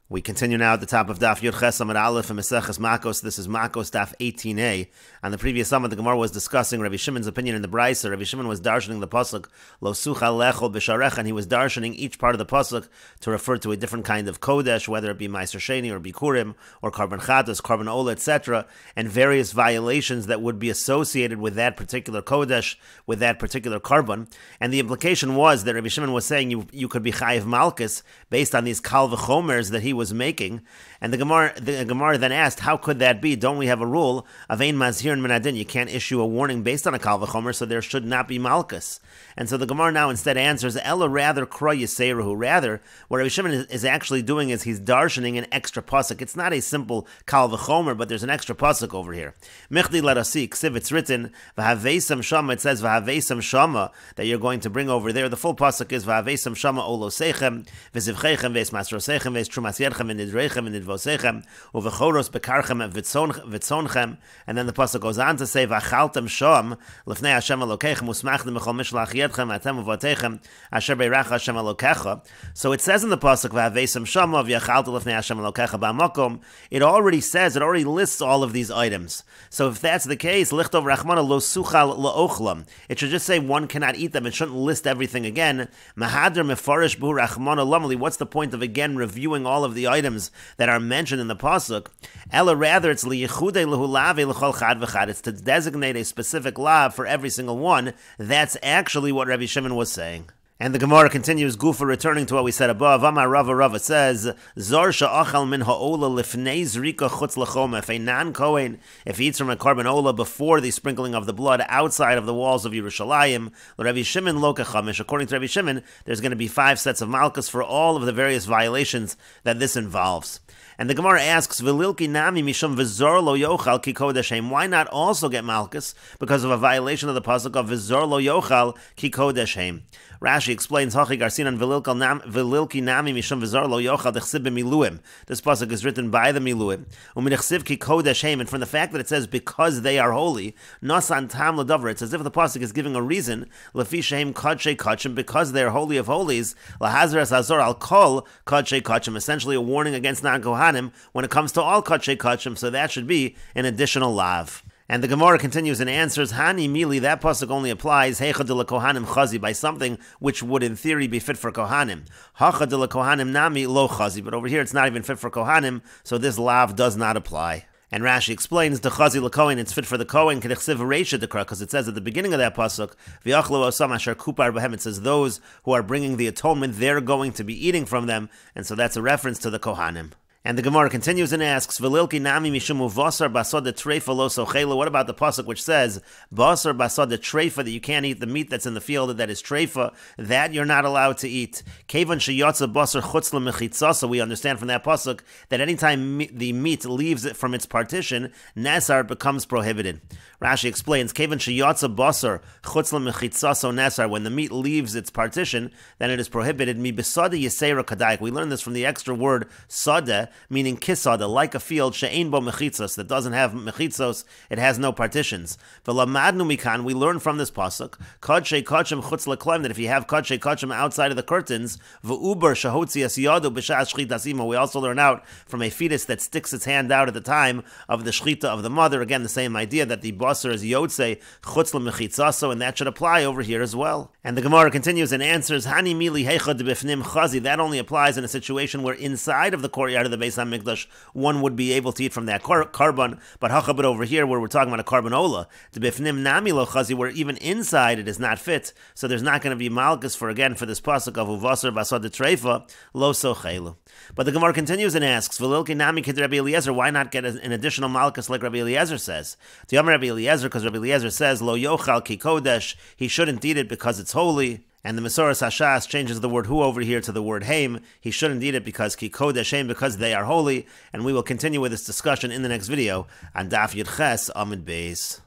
We continue now at the top of Daf Yud Aleph and Meseches Makkos. This is Makkos Daf 18a. On the previous summit, the Gemara was discussing Rabbi Shimon's opinion in the Brisa. Rabbi Shimon was darshaning the pasuk Lo Sucha Lechol B'Sharecha, and he was darshaning each part of the pasuk to refer to a different kind of kodesh, whether it be Meiser Sheni or Bikurim or Karban Chatas, Karban Ola, etc., and various violations that would be associated with that particular kodesh, with that particular karban. And the implication was that Rabbi Shimon was saying you could be chayiv malchus based on these kal v'chomers that he was making. And the Gemara then asked, how could that be? Don't we have a rule of ein mazhir and minadin? You can't issue a warning based on a kal v'chomer, so there should not be malchus. And so the Gemara now instead answers, Ella rather kroy yiseruhu. Rather, what Rabbi Shimon is actually doing is he's darshaning an extra pasuk. It's not a simple kal v'chomer, but there's an extra pasuk over here. Michdi larasi ksiv, it's written v'haveisam shama. It says v'haveisam shama that you're going to bring over there. The full pasuk is v'haveisam shama olosechem v'zivchechem v'esmasrosechem v'estrumas yedchem v'nidreichem v'nidvosechem u'v'choros bekarchem v'tzonchem. And then the pasuk goes on to say v'achaltem sham lefnei Hashem Elokechem usmachtem b'chol mishlach yedchem atem uvotechem asher beiracha Hashem Elokecha. So it says in the pasuk v'haveisam shama v'yachaltem lefnei Hashem Elokecha ba'makom. It already lists all of these items. So if that's the case, lichtov rachmana lo suchal la'ochlam. It should just say one cannot eat them. It shouldn't list everything again. Mahadr mefarish bu rachmana lamali. What's the point of again reviewing all of the items that are mentioned in the pasuk? Ella rather it's liyichude lehulave lechol chad v'chad. It's to designate a specific lav for every single one. That's actually what Rabbi Shimon was saying. And the Gemara continues, Gufa, returning to what we said above. Amar Rava says, Zor sha'achal min ha'ola lifnei zrika chutz l'choma. If a non-Kohen, if he eats from a karban ola before the sprinkling of the blood outside of the walls of Yerushalayim, Rabbi Shimon lo kechamish. According to Rabbi Shimon, there's going to be 5 sets of malchus for all of the various violations that this involves. And the Gemara asks, V'lilki nami mishum v'zor lo yochal ki kodesh heim. Why not also get malchus because of a violation of the pasuk of v'zor lo yochal ki kodesh heim? Rashi explains, Hachi garsinan v'lilki nami mishum v'zor lo yochal dechsib b'miluim. This pasuk is written by the miluim. U'midechsiv ki kodesh heim. And from the fact that it says because they are holy, nasan tam l'davar, it's as if the pasuk is giving a reason, lefi shehem kodshei kodshim, because they are holy of holies, lahazras hazor al kol kodshei kodshim, essentially a warning against non-kohanim when it comes to all kodshei kodshim, so that should be an additional lav. And the Gemara continues and answers, Hani Mili, that pasuk only applies Heicha de la Kohanim Chazi, by something which would in theory be fit for Kohanim. Hacha de la Kohanim Nami Lo Chazi, but over here it's not even fit for Kohanim, so this lav does not apply. And Rashi explains, the Chazi l'Kohen, it's fit for the Kohen, Kedechsiv Reisha Dekra, because it says at the beginning of that pasuk, V'yachlo osam asher kupar b'hem, it says those who are bringing the atonement, they're going to be eating from them, and so that's a reference to the Kohanim. And the Gemara continues and asks, V'lilki nami mishumu vasar basad treifa lo sochela. What about the pasuk which says basar basad treifa, that you can't eat the meat that's in the field that is treifa, that you're not allowed to eat? Kevan sheyatza basar chutz lemechitzasa. So we understand from that pasuk that anytime the meat leaves it from its partition, nesar becomes prohibited. Rashi explains, Kevan sheyatza basar chutz lemechitzasa nesar. When the meat leaves its partition, then it is prohibited. Mi besada yisera kadayik. We learn this from the extra word sada, meaning kisada, like a field, she'ein bo mechitzos, that doesn't have mechitzos, it has no partitions. V'lamadnu mikan, we learn from this pasuk, kodshei kodshim chutz leklem, that if you have kodshei kodshim outside of the curtains, v'uber shahotzias yadu b'shas shchitas imo, we also learn out from a fetus that sticks its hand out at the time of the shchita of the mother. Again, the same idea that the basar is yotzei chutz lemechitzaso, and that should apply over here as well. And the Gemara continues and answers, Hani mili heichad b'fnim chazi, that only applies in a situation where inside of the courtyard of the Beis HaMikdash, one would be able to eat from that karban, but hachabit over here, where we're talking about a karban ola, the bifnim nami lo chazi, where even inside it is not fit, so there's not going to be malchus for this pasuk of uvasar basad treifa lo sochelu. But the Gemara continues and asks, V'lilki nami kid Rabbi Eliezer, why not get an additional malchus like Rabbi Eliezer says? To Yom Rabbi Eliezer, because Rabbi Eliezer says lo yochal ki kodesh, he shouldn't eat it because it's holy. And the Mesoras Hashas changes the word hu over here to the word heim. He shouldn't eat it because ki kodesh heim, because they are holy. And we will continue with this discussion in the next video on Daf Yud Ches Amud Beis.